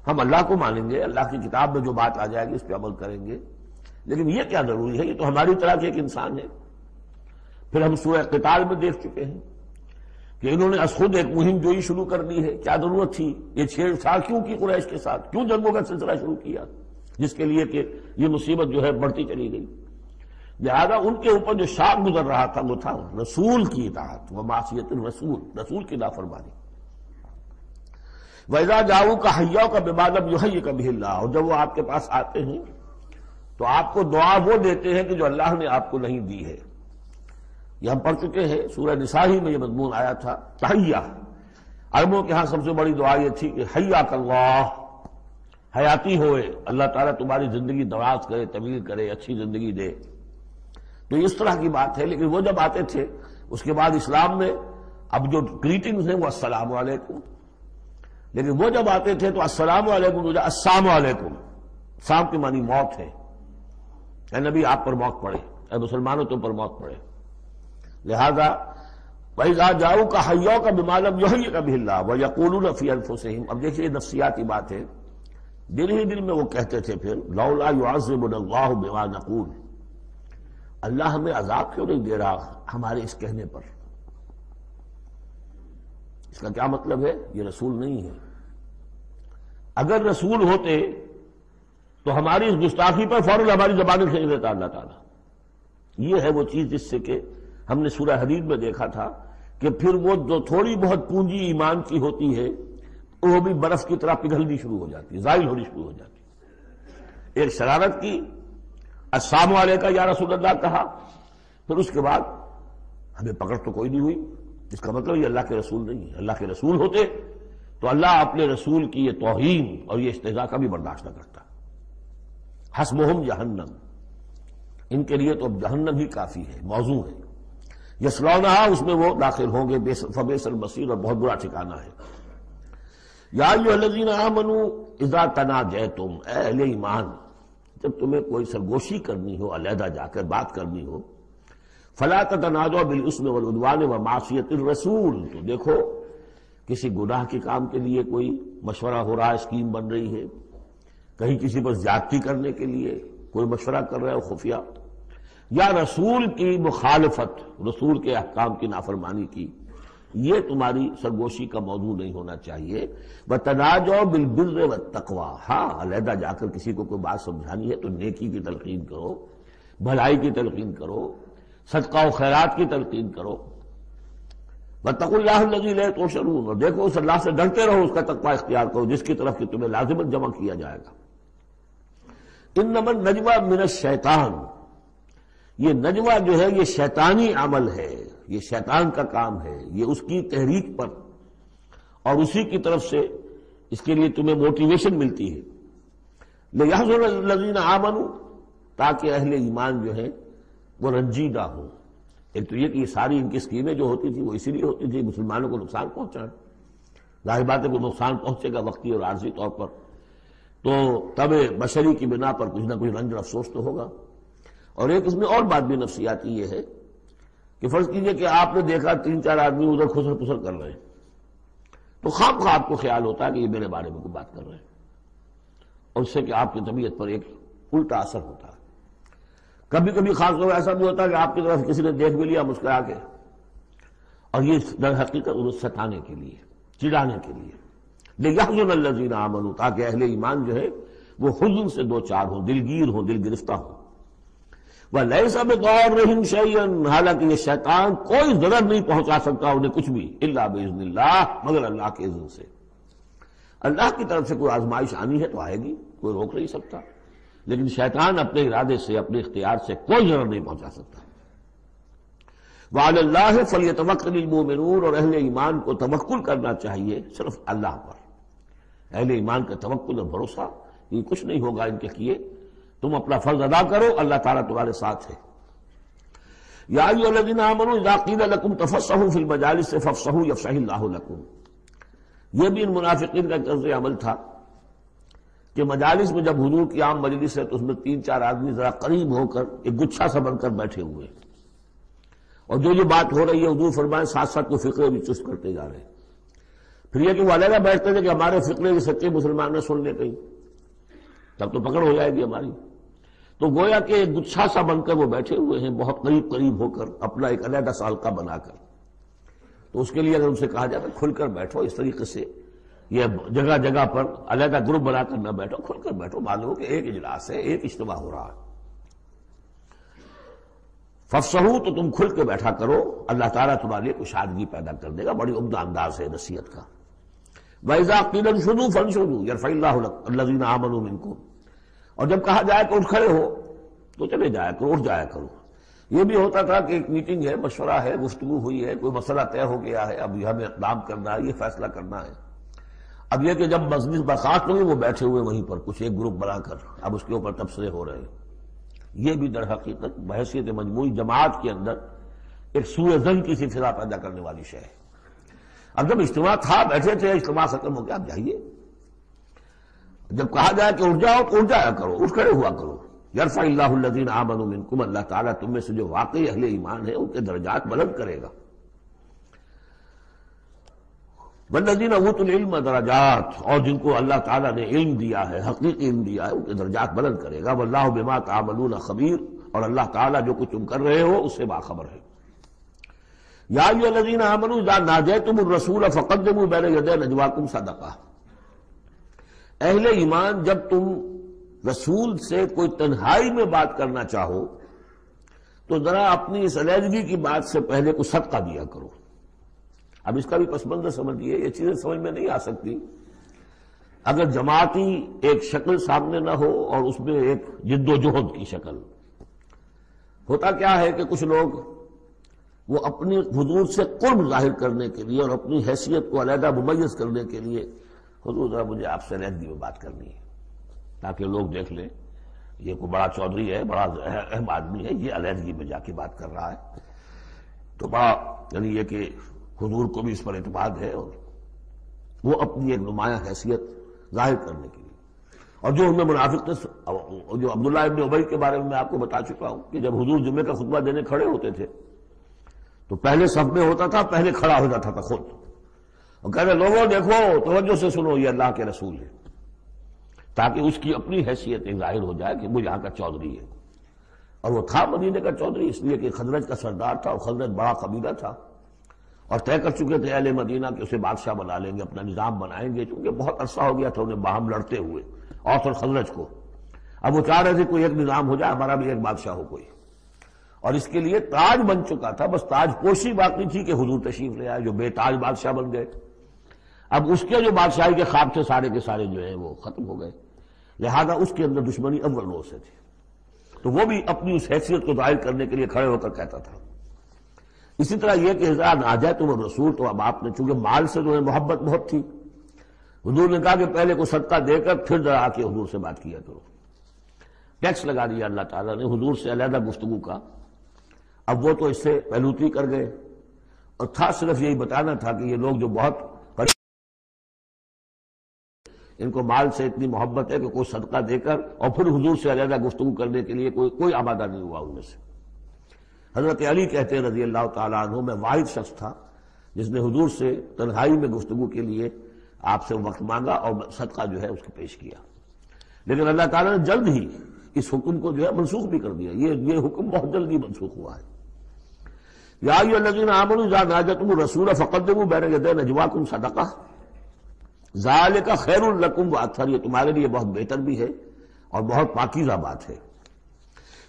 ہم اللہ کو مانیں گے، اللہ کی کتاب میں جو بات آ جائے گی اس پہ عمل کریں گے، لیکن یہ کیا ضروری ہے، یہ تو ہماری طرح کے ایک انسان ہے۔ پھر ہم سورہ قتال میں دیکھ چکے ہیں کہ انہوں نے از خود ایک مہم جوئی شروع کر دی ہے، کیا ضرورت تھی یہ چھیڑ چھاڑ کیوں کی قریش کے ساتھ، کیوں جنگوں کا سلسلہ شروع کیا جس کے لیے کہ یہ مصیبت جو ہے بڑھتی چلی گئی۔ لہذا ان کے اوپر جو شاق گزر رہا تھا وہ تھا رسول کی اطاعت ومعصیت الرسول، رسول کی نافرمانی۔ وَإِذَا جَاءُوكَ حَيَّوْكَ بِمَا لَمْ يُحَيِّكَ بِهِ اللَّهُ، اور جب وہ آپ کے پاس آتے ہیں تو آپ کو دعا وہ دیتے ہیں کہ جو اللہ نے آپ کو نہیں دی ہے. یہ ہم پڑھ چکے ہیں سورہ نساء ہی میں یہ مضمون آیا تھا. تحیہ، عربوں کے ہاں سب سے بڑی دعا یہ تھی کہ حیاک اللہ، حیاتی ہوئے، اللہ تعالیٰ تمہاری زندگی دراز کرے، طویل کرے، اچھی زندگی دے. تو اس طرح کی بات ہے. لیکن وہ جب آتے تھے اس کے بعد اسلام میں اب جو گریٹنگز ہیں وہ السلام علیکم، لیکن وہ جب آتے تھے تو السلام علیکم السلام علیکم، سام کی معنی موت ہے. اے نبی آپ پر موت پڑے، اے مسلمانوں تم پر موت پڑے. لہذا وَإِذَا جَاءُوكَ حَيَّوْكَ بِمَا لَمْ يُحْيِكَ بِهِ اللَّهُ وَيَقُولُونَ فِي أَنفُسِهِمْ. اب دیکھیے یہ نفسیاتی بات ہے. دل ہی دل میں وہ کہتے تھے پھر لولا يعذبنا الله بما نقول، اللہ ہمیں عذاب کیوں نہیں دے رہا ہمارے اس کہنے پر. اس کا کیا مطلب ہے؟ یہ رسول نہیں ہے. اگر رسول ہوتے تو ہماری اس گستاخی پر فوراً ہماری زبانیں کھینچ لیتا اللہ تعالیٰ. یہ ہے وہ چیز جس سے کہ ہم نے سورہ حدید میں دیکھا تھا کہ پھر وہ جو تھوڑی بہت پونجی ایمان کی ہوتی ہے وہ بھی برف کی طرح پگھلنی شروع ہو جاتی ہے، زائل ہونی شروع ہو جاتی ہے. ایک شرارت کی، السلام علیکم یا رسول اللہ کہا، پھر اس کے بعد ہمیں پکڑ تو کوئی نہیں ہوئی. اس کا مطلب یہ اللہ کے رسول نہیں ہے. اللہ کے رسول ہوتے تو اللہ اپنے رسول کی یہ توہین اور یہ استہزاء کا بھی برداشت نہ کرتا. حسبہم جہنم، ان کے لیے تو اب جہنم ہی کافی ہے، موضوع ہے. یصلونہا، اس میں وہ داخل ہوں گے، فبئس المصیر، اور بہت برا ٹھکانہ ہے. یا ایھا الذین آمنوا اذا تناجیتم، اے اہل ایمان جب تمہیں کوئی سرگوشی کرنی ہو، علیحدہ جا کر بات کرنی ہو، فلا تتناجوا بالاسم والعدوان ومعصیۃ الرسول. تو دیکھو کسی گناہ کے کام کے لیے کوئی مشورہ ہو رہا ہے، اسکیم بن رہی ہے، کہیں کسی پر زیادتی کرنے کے لیے کوئی مشورہ کر رہا ہے خفیہ، یا رسول کی مخالفت، رسول کے احکام کی نافرمانی کی، یہ تمہاری سرگوشی کا موضوع نہیں ہونا چاہیے. وَتَنَاجَوْا بِالْبِرِّ وَالتَّقْوَىٰ، ہاں علیحدہ جا کر کسی کو کوئی بات سمجھانی ہے تو نیکی کی تلقین کرو، بھلائی کی تلقین کرو، صدقہ و خیرات کی تلقین کرو. وَاتَّقُوا اللَّهَ الَّذِي إِلَيْهِ تُحْشَرُونَ، اور دیکھو اس اللہ سے ڈرتے رہو، اس کا تقویٰ اختیار کرو جس کی طرف کہ تمہیں لازماً جمع کیا جائے گا. اِنَّمَا النَّجْوَىٰ مِنَ الشَّيْطَانِ، یہ نجوہ جو ہے یہ شیطانی عمل ہے، یہ شیطان کا کام ہے، یہ اس کی تحریک پر اور اسی کی طرف سے اس کے لیے تمہیں موٹیویشن ملتی ہے. لِيَحْزُنَ الَّذِينَ آمَنُوا، تاکہ اہل ایمان جو ہے وہ رنجیدہ ہوں. ایک تو یہ کہ یہ ساری ان کی اسکیمیں جو ہوتی تھی وہ اسی لیے ہوتی تھی مسلمانوں کو نقصان پہنچانا. ظاہر بات ہے کہ نقصان پہنچے گا وقتی اور عارضی طور پر، تو طبع بشری کی بنا پر کچھ نہ کچھ رنج اور افسوس تو ہوگا. اور ایک اس میں اور بات بھی نفسیاتی یہ ہے کہ فرض کیجئے کہ آپ نے دیکھا 3-4 آدمی ادھر خسر پسر کر رہے ہیں، تو خواہ خواہ آپ کو خیال ہوتا ہے کہ یہ میرے بارے میں کوئی بات کر رہے ہیں، اور اس سے کہ آپ کی طبیعت پر ایک الٹا اثر ہوتا ہے. کبھی کبھی خاص طور ایسا بھی ہوتا ہے کہ آپ کی طرف کسی نے دیکھ بھی لیا مسکرا کے، اور یہ در حقیقت انہیں ستانے کے لیے، چڑھانے کے لیے. لِيَحْزُنَ الَّذِينَ آمَنُوا، تاکہ اہل ایمان جو ہے وہ حزن سے دو چار ہوں، دلگیر ہوں، دل گرفتہ ہوں. وَلَيْسَ بِضَارِّهِمْ شَيْئًا، حالانکہ یہ شیطان کوئی ضرر نہیں پہنچا سکتا انہیں کچھ بھی، الا بِإِذْنِ اللَّهِ، مگر اللہ کے اذن سے. اللہ کی طرف سے کوئی آزمائش آنی ہے تو آئے گی، کوئی روک نہیں سکتا، لیکن شیطان اپنے ارادے سے، اپنے اختیار سے کوئی ضرر نہیں پہنچا سکتا. وَعَلَى اللَّهِ فَلْيَتَوَكَّلِ الْمُؤْمِنُونَ، اور اہل ایمان کو توکل کرنا چاہیے صرف اللہ پر. اہل ایمان کا توکل اور بھروسہ یہ کچھ نہیں ہوگا ان کے کیے، تم اپنا فرض ادا کرو، اللہ تعالیٰ تمہارے ساتھ ہے. یا ایھا الذین آمنوا اذا قیل لکم تفصحوا فی المجالس فافصحوا یفصح اللہ لکم. یہ بھی ان منافقین کا طرز عمل تھا کہ مجالس میں جب حضور کی عام مجلس ہے تو اس میں 3-4 آدمی ذرا قریب ہو کر ایک گچھا سا بن کر بیٹھے ہوئے، اور جو یہ بات ہو رہی ہے حضور فرمائے ساتھ ساتھ وہ فقرے بھی چست کرتے جا رہے ہیں. پھر یہ کہ وہ علیحدہ بیٹھتے تھے کہ ہمارے فقرے کے سچے مسلمان نہ سن لے کہیں، تب تو پکڑ ہو جائے گی ہماری. تو گویا کہ ایک گچھا سا بن کر وہ بیٹھے ہوئے ہیں، بہت قریب قریب ہو کر، اپنا ایک علیحدہ سالقہ بنا کر. تو اس کے لیے اگر ان سے کہا جائے کھل کر بیٹھو، اس طریقے سے یہ جگہ جگہ پر علیحدہ گروپ بنا کر نہ بیٹھو، کھل کر بیٹھو، معلوم ہو کہ ایک اجلاس ہے، ایک اجتماع ہو رہا ہے. فافصحوا، تو تم کھل کے بیٹھا کرو، اللہ تعالیٰ تمہارے لیے کشادگی پیدا کر دے گا. بڑی عمدہ انداز ہے نصیحت کا. وَإِذَا قِيلَ انشُزُوا فَانشُزُوا يَرْفَعِ اللَّهُ الَّذِينَ آمَنُوا مِنكُمْ، اور جب کہا جائے کہ اٹھ کھڑے ہو تو چلے جایا کرو، اٹھ جایا کرو۔ یہ بھی ہوتا تھا کہ ایک میٹنگ ہے، مشورہ ہے، گفتگو ہوئی ہے، کوئی مسئلہ طے ہو گیا ہے، اب ہمیں اقدام کرنا ہے، یہ فیصلہ کرنا ہے۔ اب یہ کہ جب مجلس برخاست ہوئی وہ بیٹھے ہوئے وہیں پر کچھ ایک گروپ بنا کر اب اس کے اوپر تبصرے ہو رہے ہیں۔ یہ بھی در حقیقت بحیثیت مجموعی جماعت کے اندر ایک سوء ظن کی سلسلہ پیدا کرنے والی شے ہے۔ اب جب اجتماع تھا، بیٹھے تھے، اجتماع ختم ہو گیا، اب جائیے۔ جب کہا جائے کہ اٹھ جاؤ تو اٹھ جایا کرو، اٹھ کھڑے ہوا کرو۔ یرفع اللہ الذین آمنوا منکم، اللہ تعالیٰ تم میں سے جو واقعی اہل ایمان ہے ان کے درجات بلند کرے گا۔ والذین اوتوا العلم درجات، اور جن کو اللہ تعالیٰ نے علم دیا ہے، حقیقی علم دیا ہے، ان کے درجات بلند کرے گا۔ واللہ بما تعملون خبیر، اور اللہ تعالیٰ جو کچھ تم کر رہے ہو اس سے باخبر ہے۔ یا ایھا الذین آمنوا اذا ناجیتم الرسول فقدموا بین یدی نجواکم صدقہ، اہل ایمان جب تم رسول سے کوئی تنہائی میں بات کرنا چاہو تو ذرا اپنی اس علیحدگی کی بات سے پہلے کو صدقہ دیا کرو۔ اب اس کا بھی پس منظر سمجھیے، یہ چیزیں سمجھ میں نہیں آ سکتی اگر جماعتی ایک شکل سامنے نہ ہو اور اس میں ایک جد و جہد کی شکل۔ ہوتا کیا ہے کہ کچھ لوگ وہ اپنی حضور سے قرب ظاہر کرنے کے لیے اور اپنی حیثیت کو علیحدہ ممیز کرنے کے لیے، حضور ذرا مجھے آپ سے علیحدگی میں بات کرنی ہے تاکہ لوگ دیکھ لیں یہ کوئی بڑا چودھری ہے، بڑا اہم آدمی ہے، یہ علیحدگی میں جا کے بات کر رہا ہے، تو بڑا یعنی یہ کہ حضور کو بھی اس پر اعتماد ہے، اور وہ اپنی ایک نمایاں حیثیت ظاہر کرنے کے لیے۔ اور جو ان میں منافق تھے، جو عبداللہ ابن ابی کے بارے میں آپ کو بتا چکا ہوں کہ جب حضور جمعے کا خطبہ دینے کھڑے ہوتے تھے تو پہلے صف میں ہوتا تھا، پہلے کھڑا ہو جاتا تھا خود، اور کہتے لوگوں دیکھو توجہ سے سنو، یہ اللہ کے رسول ہے، تاکہ اس کی اپنی حیثیت ظاہر ہو جائے کہ وہ یہاں کا چودھری ہے۔ اور وہ تھا مدینے کا چودھری، اس لیے کہ خزرج کا سردار تھا، اور خزرج بڑا قبیلہ تھا، اور طے کر چکے تھے اہل مدینہ کہ اسے بادشاہ بنا لیں گے، اپنا نظام بنائیں گے، کیونکہ بہت عرصہ ہو گیا تھا انہیں باہم لڑتے ہوئے اوس اور خزرج کو۔ اب وہ چاہ رہے تھے کوئی ایک نظام ہو جائے، ہمارا بھی ایک بادشاہ ہو کوئی، اور اس کے لیے تاج بن چکا تھا، بس تاج پوشی باقی تھی کہ حضور تشریف لے آئے جو بے تاج بادشاہ بن گئے۔ اب اس کے جو بادشاہی کے خواب تھے سارے کے سارے جو ہیں وہ ختم ہو گئے، لہذا اس کے اندر دشمنی اول روز سے تھی، تو وہ بھی اپنی اس حیثیت کو ظاہر کرنے کے لیے کھڑے ہو کر کہتا تھا۔ اسی طرح یہ کہ اذا ناجیتم الرسول، تو اب آپ نے چونکہ مال سے جو ہے محبت بہت تھی، حضور نے کہا کہ پہلے کو صدقہ دے کر پھر ذرا آ کے حضور سے بات کیا کرو۔ ٹیکس لگا دیا اللہ تعالیٰ نے حضور سے علیحدہ گفتگو کا۔ اب وہ تو اس سے پہلوتی کر گئے، اور تھا صرف یہی بتانا تھا کہ یہ لوگ جو بہت ان کو مال سے اتنی محبت ہے کہ کوئی صدقہ دے کر اور پھر حضور سے علیحدہ گفتگو کرنے کے لیے کوئی آمادہ نہیں ہوا ان میں سے۔ حضرت علی کہتے ہیں رضی اللہ تعالیٰ عنہ، میں واحد شخص تھا جس نے حضور سے تنہائی میں گفتگو کے لیے آپ سے وقت مانگا اور صدقہ جو ہے اس کو پیش کیا، لیکن اللہ تعالیٰ نے جلد ہی اس حکم کو جو ہے منسوخ بھی کر دیا۔ یہ حکم بہت جلدی منسوخ ہوا ہے۔ یا ایھا الذین آمنوا اذا ناجیتم الرسول فقدموا بین یدی نجواکم صدقہ ذالک خیر لکم واطہر، یہ تمہارے لیے بہت بہتر بھی ہے اور بہت پاکیزہ بات ہے۔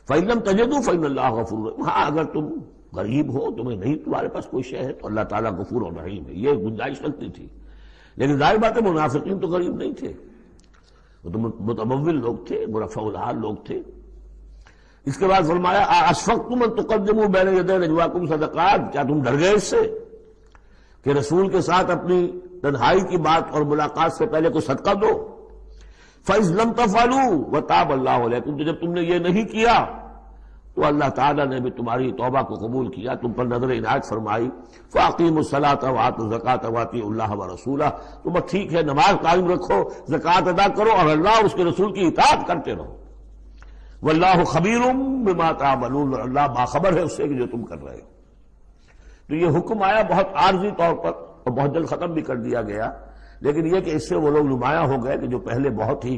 فإن لم تجدوا فإن اللہ غفور رحیم، ہاں اگر تم غریب ہو، تمہیں نہیں تمہارے پاس کوئی شے ہے، تو اللہ تعالیٰ غفور اور رحیم ہے، یہ گنجائش رکھتی تھی۔ لیکن ظاہر بات ہے منافقین تو غریب نہیں تھے، وہ تو متمول لوگ تھے، مرفع الحال لوگ تھے۔ اس کے بعد فرمایا اشفقتم ان تقدموا بین یدی نجواکم صدقات، کیا تم ڈر گئے اس سے کہ رسول کے ساتھ اپنی تنہائی کی بات اور ملاقات سے پہلے کو صدقہ دو؟ فَإِذْ لَمْ تَفْعَلُوا وَتَابَ اللَّهُ عَلَيْكُمْ، تو جب تم نے یہ نہیں کیا تو اللہ تعالیٰ نے بھی تمہاری توبہ کو قبول کیا، تم پر نظر عنایت فرمائی۔ فَأَقِیمُوا الصَّلَاةَ وَآتُوا الزَّکَاةَ وَأَطِیعُوا اللَّهَ وَرَسُولَهُ، تو بس ٹھیک ہے نماز قائم رکھو، زکوٰۃ ادا کرو، اور اللہ اس کے رسول کی اطاعت کرتے رہو۔ وَاللَّهُ خَبِیرٌ بِمَا تَعْمَلُونَ، اور اللہ باخبر ہے اس سے کہ جو تم کر رہے ہو۔ تو یہ حکم آیا بہت عارضی طور پر اور بہت جلد ختم بھی کر دیا گیا، لیکن یہ کہ اس سے وہ لوگ نمایاں ہو گئے کہ جو پہلے بہت ہی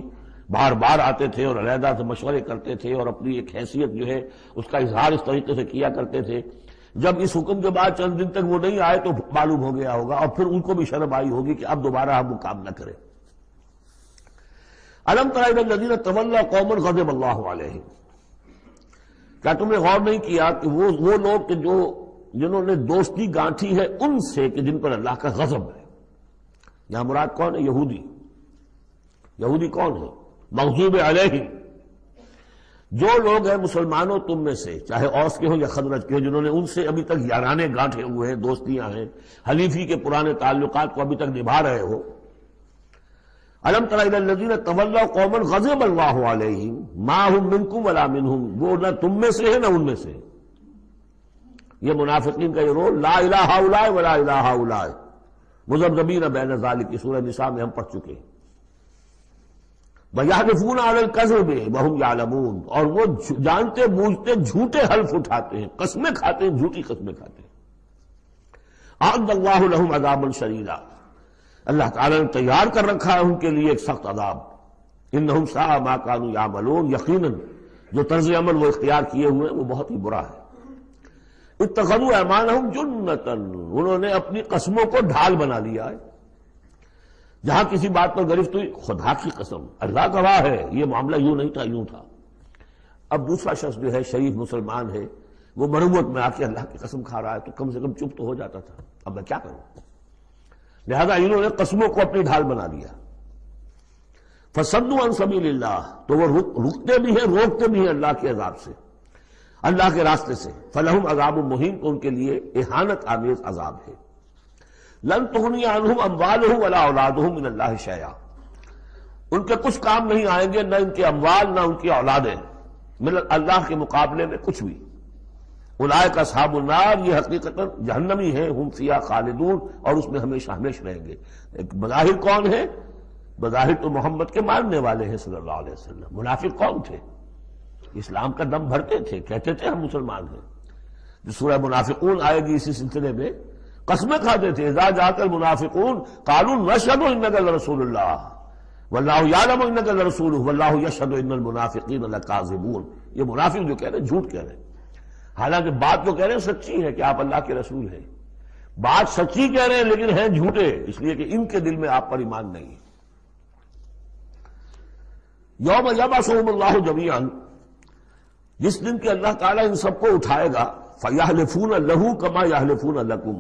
بار بار آتے تھے اور علیحدہ سے مشورے کرتے تھے اور اپنی ایک حیثیت جو ہے اس کا اظہار اس طریقے سے کیا کرتے تھے، جب اس حکم کے بعد چند دن تک وہ نہیں آئے تو معلوم ہو گیا ہوگا، اور پھر ان کو بھی شرم آئی ہوگی کہ اب دوبارہ ہم وہ کام نہ کریں۔ الم تر الی الذین تولوا قوما غضب اللہ علیہم، کیا تم نے غور نہیں کیا کہ وہ لوگ کہ جنہوں نے دوستی گانٹھی ہے ان سے کہ جن پر اللہ کا غضب ہے۔ یہاں مراد کون ہے؟ یہودی کون ہے؟ مغضوب علیہم، جو لوگ ہیں مسلمانوں تم میں سے، چاہے اوس کے ہوں یا خزرج کے ہوں، جنہوں نے ان سے ابھی تک یارانے گانٹھے ہوئے ہیں، دوستیاں ہیں، حلیفی کے پرانے تعلقات کو ابھی تک نبھا رہے ہو، الم تر الی الذین تولوا قوما غضب اللہ علیہم ما هم منکم ولا منہم، وہ نہ تم میں سے ہے نہ ان میں سے. یہ منافقین کا یہ رول، لا الہ الا ولا الہ الا، مذبذبین بین ذلک، سورہ نساء میں ہم پڑھ چکے ہیں. وَيَحْلِفُونَ عَلَى الْكَذِبِ وَهُمْ يَعْلَمُونَ، اور وہ جانتے بوجھتے جھوٹے حلف اٹھاتے ہیں، قسمیں کھاتے ہیں، جھوٹی قسمیں کھاتے ہیں. أَعَدَّ اللَّهُ لَهُمْ عَذَابًا شَدِيدًا، اللہ تعالیٰ نے تیار کر رکھا ہے ان کے لیے ایک سخت عذاب. إِنَّهُمْ سَاءَ مَا كَانُوا يَعْمَلُونَ، یقیناً جو طرز عمل وہ اختیار کیے ہوئے ہیں وہ بہت ہی برا ہے. اتخذوا أيمانهم جنة، انہوں نے اپنی قسموں کو ڈھال بنا لیا ہے. جہاں کسی بات پر گرفت ہوئی، خدا کی قسم، اللہ گواہ ہے یہ معاملہ یوں نہیں تھا، یوں تھا. اب دوسرا شخص جو ہے شریف مسلمان ہے، وہ مروت میں آ کے اللہ کی قسم کھا رہا ہے تو کم سے کم چپ تو ہو جاتا تھا، اب میں کیا کروں. لہذا انہوں نے قسموں کو اپنی ڈھال بنا لیا. فصدوا عن سبیل اللہ، تو وہ رکتے بھی ہیں، روکتے بھی ہیں اللہ کے عذاب سے، اللہ کے راستے سے. فلہم عذاب مہین، تو ان کے لیے اہانت آمیز عذاب ہے. لن تغنی عنہم اموالہم ولا اولادہم من اللہ شیئا، ان کے کچھ کام نہیں آئیں گے، نہ ان کے اموال نہ ان کی اولادیں من اللہ کے مقابلے میں کچھ بھی. اولئک اصحاب النار، یہ حقیقتاً جہنمی ہیں، ہم فیہا خالدون، اور اس میں ہمیشہ ہمیشہ رہیں گے. ایک بظاہر کون ہے؟ بظاہر تو محمد کے ماننے والے ہیں صلی اللہ علیہ وسلم. منافق کون تھے؟ اسلام کا دم بھرتے تھے، کہتے تھے ہم مسلمان ہیں. جو سورہ منافقون آئے گی اسی سلسلے میں، قسمیں کھاتے تھے. اذا جاءک المنافقون قالوا نشهد انک لرسول اللہ واللہ یعلم انک لرسولہ واللہ یشهد ان المنافقین لکاذبون. یہ منافق جو کہہ رہے ہیں جھوٹ کہہ رہے ہیں، حالانکہ بات جو کہہ رہے ہیں سچی ہے کہ آپ اللہ کے رسول ہیں. بات سچی کہہ رہے ہیں لیکن ہیں جھوٹے، اس لیے کہ ان کے دل میں آپ پر ایمان نہیں. یوم یبعثہم اللہ جمیعا، جس دن کہ اللہ تعالیٰ ان سب کو اٹھائے گا. فَيَحْلِفُونَ لَهُ كَمَا يَحْلِفُونَ لَكُمْ،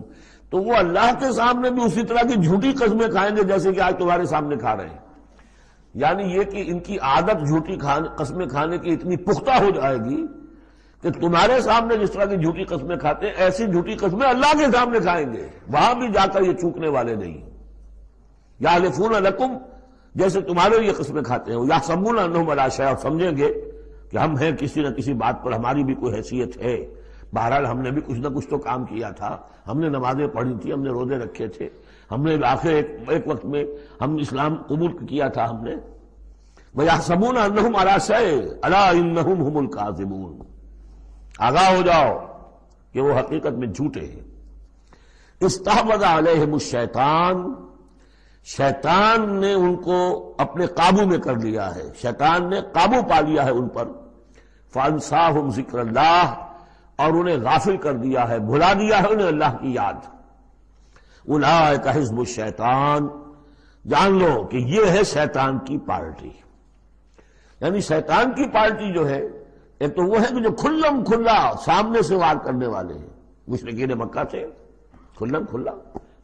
تو وہ اللہ کے سامنے بھی اسی طرح کی جھوٹی قسمیں کھائیں گے جیسے کہ آج تمہارے سامنے کھا رہے ہیں. یعنی یہ کہ ان کی عادت جھوٹی قسمیں کھانے کی اتنی پختہ ہو جائے گی کہ تمہارے سامنے جس طرح کی جھوٹی قسمیں کھاتے ہیں ایسی جھوٹی قسمیں اللہ کے سامنے کھائیں گے، وہاں بھی جا کر یہ چوکنے والے نہیں. یحلفون لکم، جیسے تمہارے یہ قسمیں کھاتے ہیں. یحسبون انہم علی شیء، سمجھیں گے کہ ہم ہیں کسی نہ کسی بات پر، ہماری بھی کوئی حیثیت ہے. بہرحال ہم نے بھی کچھ نہ کچھ تو کام کیا تھا، ہم نے نمازیں پڑھی تھی، ہم نے روزے رکھے تھے، ہم نے آخر ایک وقت میں ہم اسلام قبول کیا تھا ہم نے. وَيَحْسَبُونَ أَنَّهُمْ عَلَىٰ شَيْءٍ أَلَا إِنَّهُمْ هُمُ الْكَاذِبُونَ، آگاہ ہو جاؤ کہ وہ حقیقت میں جھوٹے ہیں. استحوذ علیہم الشیطان، شیطان نے ان کو اپنے قابو میں کر لیا ہے، شیطان نے قابو پا لیا ہے ان پر. فانساہم ذکر اللہ، اور انہیں غافل کر دیا ہے، بھلا دیا ہے انہیں اللہ کی یاد. اولئک حزب الشیطان، جان لو کہ یہ ہے شیطان کی پارٹی. یعنی شیطان کی پارٹی جو ہے، ایک تو وہ ہے کہ جو کھلم کھلا سامنے سے وار کرنے والے ہیں. مشرکین مکہ تھے، کھلم کھلا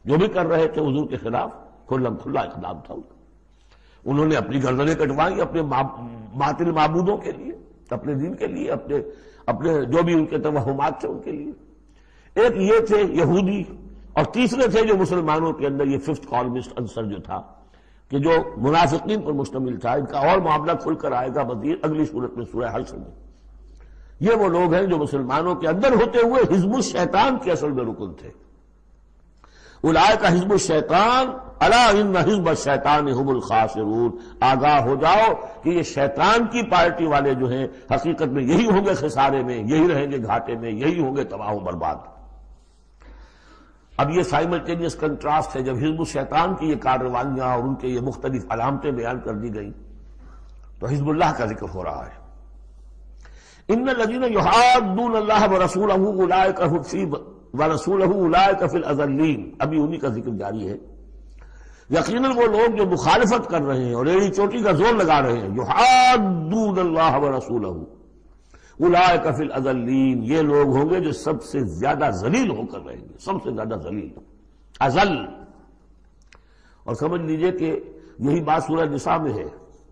جو بھی کر رہے تھے حضور کے خلاف، کھلم کھلا اقدام تھا. انہوں نے اپنی گردنیں کٹوائی اپنے باطل معبودوں کے لیے، اپنے دین کے لیے، اپنے جو بھی ان کے توہمات تھے ان کے لیے. ایک یہ تھے یہودی، اور تیسرے تھے جو مسلمانوں کے اندر یہ ففتھ کالمسٹ عنصر جو تھا کہ جو منافقین پر مشتمل تھا. ان کا اور معاملہ کھل کر آئے گا مزید اگلی صورت میں سورہ حشر میں. یہ وہ لوگ ہیں جو مسلمانوں کے اندر ہوتے ہوئے حزب الشیطان کے اصل میں رکن تھے. اولئک حزب الشیطان الا ان حزب الشیطان هم الخاسرون، آگاہ ہو جاؤ کہ یہ شیطان کی پارٹی والے جو ہیں حقیقت میں یہی ہوں گے خسارے میں، یہی رہیں گے گھاٹے میں، یہی ہوں گے تباہ و برباد. اب یہ سائملٹینیس کنٹراسٹ ہے. جب حزب الشیطان کی یہ کارروائیاں اور ان کے یہ مختلف علامتیں بیان کر دی گئی تو حزب اللہ کا ذکر ہو رہا ہے. ان الذین یحادون اللہ ورسولہ اولئک ورسولہ اولئک فی الاذلین، ابھی انہی کا ذکر جاری ہے. یقیناً وہ لوگ جو مخالفت کر رہے ہیں اور ایڑی چوٹی کا زور لگا رہے ہیں، یحادون اللہ ورسولہ اولئک فی الاذلین، یہ لوگ ہوں گے جو سب سے زیادہ ذلیل ہو کر رہیں گے، سب سے زیادہ ذلیل، اذل. اور سمجھ لیجئے کہ یہی بات سورہ نساء میں ہے،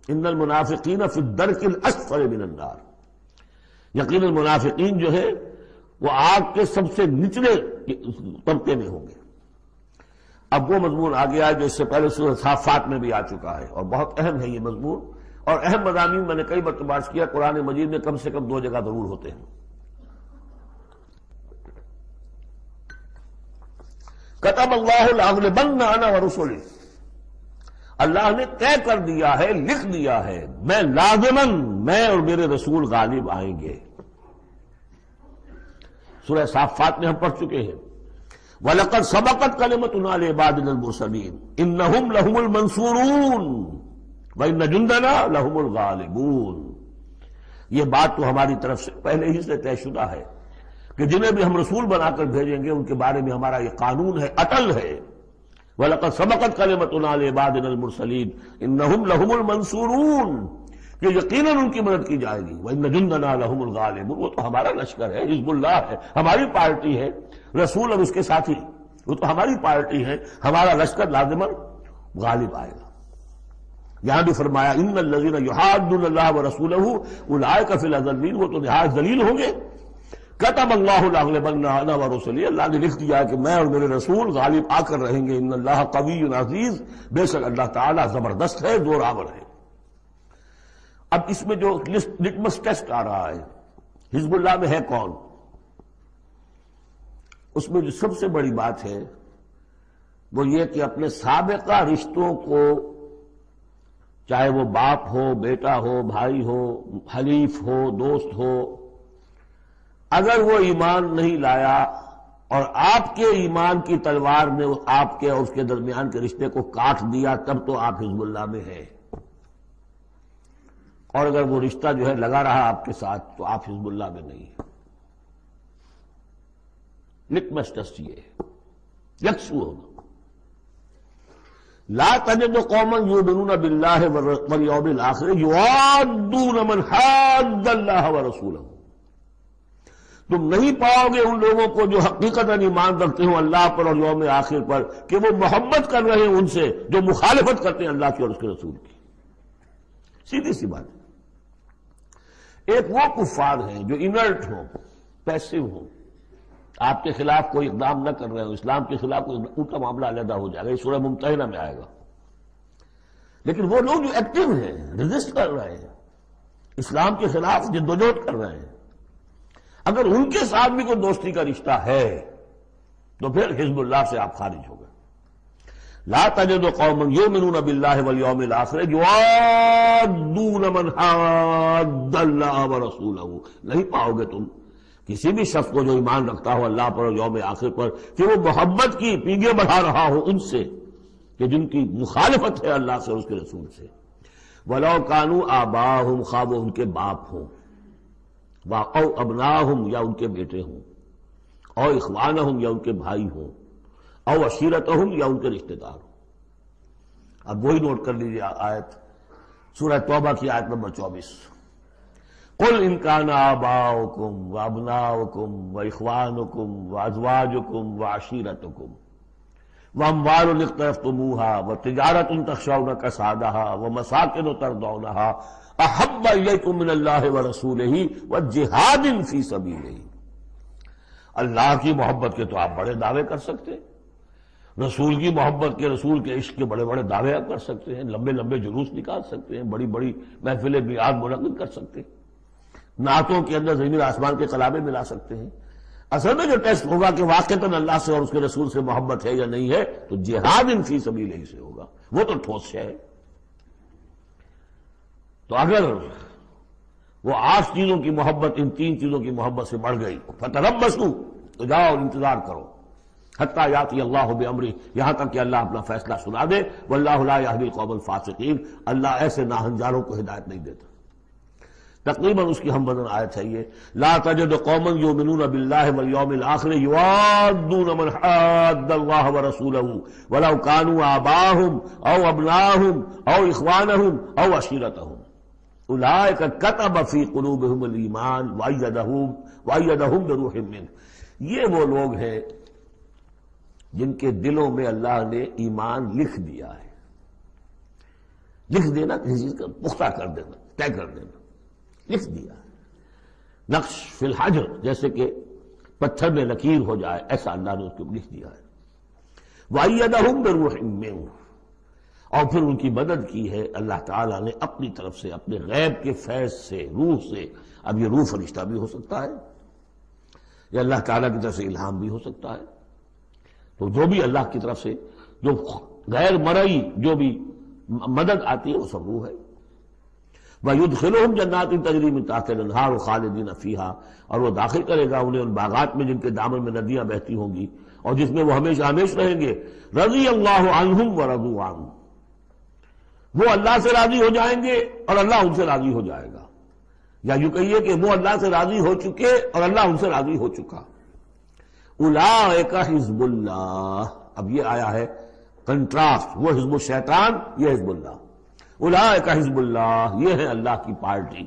ان المنافقین فی الدرک الاسفل من النار. یقیناً منافقین جو ہے وہ آگ کے سب سے نچلے طبقے میں ہوں گے۔ اب وہ مضمون آ گیا جو اس سے پہلے سورہ صافات میں بھی آ چکا ہے اور بہت اہم ہے یہ مضمون، اور اہم مضامین میں نے کئی مرتبہ عرض کیا قرآن مجید میں کم سے کم 2 جگہ ضرور ہوتے ہیں۔ کتب اللہ لأغلبن انا ورسلی، اللہ نے طے کر دیا ہے، لکھ دیا ہے، میں لازماً میں اور میرے رسول غالب آئیں گے۔ سورہ صافات میں ہم پڑھ چکے ہیں وَلَقَدْ سَبَقَتْ كَلِمَتُنَا لِعِبَادِنَا الْمُرْسَلِينَ إِنَّهُمْ لَهُمُ الْمَنْصُورُونَ وَإِنَّ جُنْدَنَا لَهُمُ الْغَالِبُونَ۔ یہ بات تو ہماری طرف سے پہلے ہی سے طے شدہ ہے کہ جنہیں بھی ہم رسول بنا کر بھیجیں گے ان کے بارے میں ہمارا یہ قانون ہے، اٹل ہے۔ وَلَقَدْ سَبَقَتْ كَلِمَتُنَا لِعِبَادِنَا الْمُرْسَلِينَ إِنَّهُمْ لَهُمُ الْمَنْصُورُونَ، کہ یقیناً ان کی مدد کی جائے گی۔ وَإِنَّ جُنْدَنَا لَهُمُ الْغَالِبُونَ، وہ تو ہمارا لشکر ہے، حزب اللہ ہے، ہماری پارٹی ہے، رسول اور اس کے ساتھی وہ تو ہماری پارٹی ہے، ہمارا لشکر لازماً غالب آئے گا۔ یہاں بھی فرمایا ان الذین یحادون اللہ ورسولہ اولئک فی الاذلین، وہ تو نہایت ذلیل ہوں گے۔ کتب اللہ لأغلبن انا ورسلی، اللہ نے لکھ دیا کہ میں اور میرے رسول غالب آ کر رہیں گے۔ ان اللہ قوی عزیز، بے شک اللہ تعالیٰ زبردست ہے، زور آور ہے۔ اب اس میں جو لٹمس ٹیسٹ آ رہا ہے حزب اللہ میں ہے کون، اس میں جو سب سے بڑی بات ہے وہ یہ کہ اپنے سابقہ رشتوں کو، چاہے وہ باپ ہو، بیٹا ہو، بھائی ہو، حلیف ہو، دوست ہو، اگر وہ ایمان نہیں لایا اور آپ کے ایمان کی تلوار نے آپ کے اور اس کے درمیان کے رشتے کو کاٹ دیا، تب تو آپ حزب اللہ میں ہیں، اور اگر وہ رشتہ جو ہے لگا رہا آپ کے ساتھ تو آپ حزب اللہ میں نہیں ہیں۔ لٹمس ٹیسٹ یہ ہے، یکسو ہونا۔ لا تجد قوما یؤمنون باللہ والیوم الآخر یوادون من حاد اللہ ورسولہ، تم نہیں پاؤ گے ان لوگوں کو جو حقیقتاً ایمان رکھتے ہوں اللہ پر اور یوم آخر پر کہ وہ محبت کر رہے ہیں ان سے جو مخالفت کرتے ہیں اللہ کی اور اس کے رسول کی۔ سیدھی سی بات ہے۔ ایک وہ کفار ہیں جو انرٹ ہوں، پیسو ہوں، آپ کے خلاف کوئی اقدام نہ کر رہے ہوں، اسلام کے خلاف کوئی، ان کا معاملہ علیحدہ ہو جائے گا، یہ سورہ ممتحنہ میں آئے گا۔ لیکن وہ لوگ جو ایکٹیو ہیں، ریزسٹ کر رہے ہیں، اسلام کے خلاف جدوجہد کر رہے ہیں، اگر ان کے ساتھ بھی کوئی دوستی کا رشتہ ہے تو پھر حزب اللہ سے آپ خارج ہو گئے۔ لا تجد قوما یؤمنون باللہ والیوم الآخر یوادون من حاد اللہ ورسولہ، نہیں پاؤ گے تم کسی بھی شخص کو جو ایمان رکھتا ہو اللہ پر اور یوم آخر پر کہ وہ محبت کی پیگیں بڑھا رہا ہو ان سے کہ جن کی مخالفت ہے اللہ سے اور اس کے رسول سے۔ وَلَوْ كَانُوا آبَاءَهُمْ، خواہ وہ ان کے باپ ہوں، او ابناہم یا ان کے بیٹے ہوں، او اخوانہم یا ان کے بھائی ہوں، او عشیرتہم یا ان کے رشتہ دار ہوں۔ اب وہی نوٹ کر لیجیے آیت سورہ توبہ کی آیت نمبر 24۔ قل ان کان آباؤکم وابناؤکم واخوانکم وازواجکم وعشیرتکم واموال اقترفتموها وتجارۃ تخشون کسادها ومساکن ترضونها احب الیکم من اللہ ورسولہ وجہاد فی سبیلہ۔ اللہ کی محبت کے تو آپ بڑے دعوے کر سکتے ہیں، رسول کی محبت کے، رسول کے عشق کے بڑے بڑے دعوے آپ کر سکتے ہیں، لمبے لمبے جلوس نکال سکتے ہیں، بڑی بڑی محفل میعاد منعقد کر سکتے ہیں، نعتوں کے اندر زمین آسمان کے کلامیں ملا سکتے ہیں۔ اصل میں جو ٹیسٹ ہوگا کہ واقعتاً اللہ سے اور اس کے رسول سے محبت ہے یا نہیں ہے تو جہاد فی سبیلہ سے ہوگا، وہ تو ٹھوس ہے۔ تو اگر وہ 8 چیزوں کی محبت ان 3 چیزوں کی محبت سے بڑھ گئی فتربصوا، تو جاؤ اور انتظار کرو حتی یاتی اللہ بامرہ، یہاں تک کہ اللہ اپنا فیصلہ سنا دے۔ واللہ لا یہدی القوم الفاسقین، اللہ ایسے ناہنجاروں کو ہدایت نہیں دیتا۔ تقریباً اس کی ہم بدن آیت ہے یہ، لا تجد قوما یؤمنون باللہ والیوم الآخر یوادون من حاد اللہ ورسولہ ولو کانوا آباءہم او ابناءہم او اخوانہم او عشیرتہم اولئک کتب فی قلوبہم الایمان وایدہم بروح منہ۔ یہ وہ لوگ ہیں جن کے دلوں میں اللہ نے ایمان لکھ دیا ہے۔ لکھ دینا کسی چیز کا پختہ کر دینا، طے کر دینا، لکھ دیا۔ نقش فی الحجر، جیسے کہ پتھر میں لکیر ہو جائے، ایسا اللہ نے اس کو لکھ دیا ہے۔ وَأَيَّدَهُم بِرُوحٍ مِّنْهُ، اور پھر ان کی مدد کی ہے اللہ تعالیٰ نے اپنی طرف سے، اپنے غیب کے فیض سے، روح سے۔ اب یہ روح فرشتہ بھی ہو سکتا ہے، یا اللہ تعالیٰ کی طرف سے الہام بھی ہو سکتا ہے۔ تو جو بھی اللہ کی طرف سے جو غیر مرئی جو بھی مدد آتی ہے وہ سب روح ہے۔ وَيُدْخِلُهُمْ جَنَّاتٍ تَجْرِي مِن تَحْتِهَا الْأَنْهَارُ خَالِدِينَ فِيهَا، اور وہ داخل کرے گا انہیں ان باغات میں جن کے دامن میں ندیاں بہتی ہوں گی اور جس میں وہ ہمیشہ ہمیش رہیں گے۔ رضی اللہ عنہم ورضوا عنہ، وہ اللہ سے راضی ہو جائیں گے اور اللہ ان سے راضی ہو جائے گا، یا یوں کہیے کہ وہ اللہ سے راضی ہو چکے اور اللہ ان سے راضی ہو چکا۔ اولئک حزب اللہ، اب یہ آیا ہے کنٹراسٹ، وہ حزب الشیطان، یہ حزب اللہ۔ اولئک حزب اللہ، یہ ہے اللہ کی پارٹی،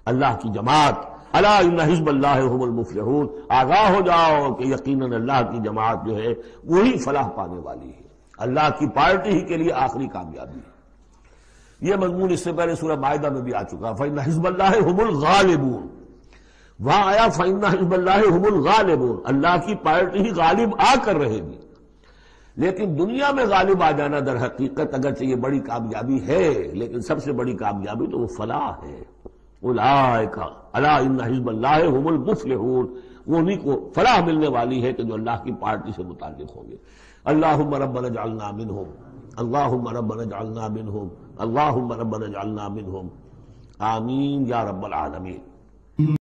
اللہ کی جماعت۔ الا ان حزب اللہ هم المفلحون، آگاہ ہو جاؤ کہ یقیناً اللہ کی جماعت جو ہے وہی فلاح پانے والی ہے، اللہ کی پارٹی ہی کے لیے آخری کامیابی ہے۔ یہ مضمون اس سے پہلے سورہ مائدہ میں بھی آ چکا، فإن حزب اللہ هم الغالبون، وہاں آیا فإن حزب اللہ هم الغالبون، اللہ کی پارٹی ہی غالب آ کر رہے گی۔ لیکن دنیا میں غالب آ جانا در حقیقت اگرچہ یہ بڑی کامیابی ہے، لیکن سب سے بڑی کامیابی تو وہ فلاح ہے۔ اولئک الا ان حزب اللہ هم المفلحون، وہ انہیں کو فلاح ملنے والی ہے کہ جو اللہ کی پارٹی سے متعلق ہوں گے۔ اللہم ربنا اجعلنا منہم، اللہم ربنا اجعلنا منہم، اللہم ربنا اجعلنا منہم، آمین یا رب العالمین۔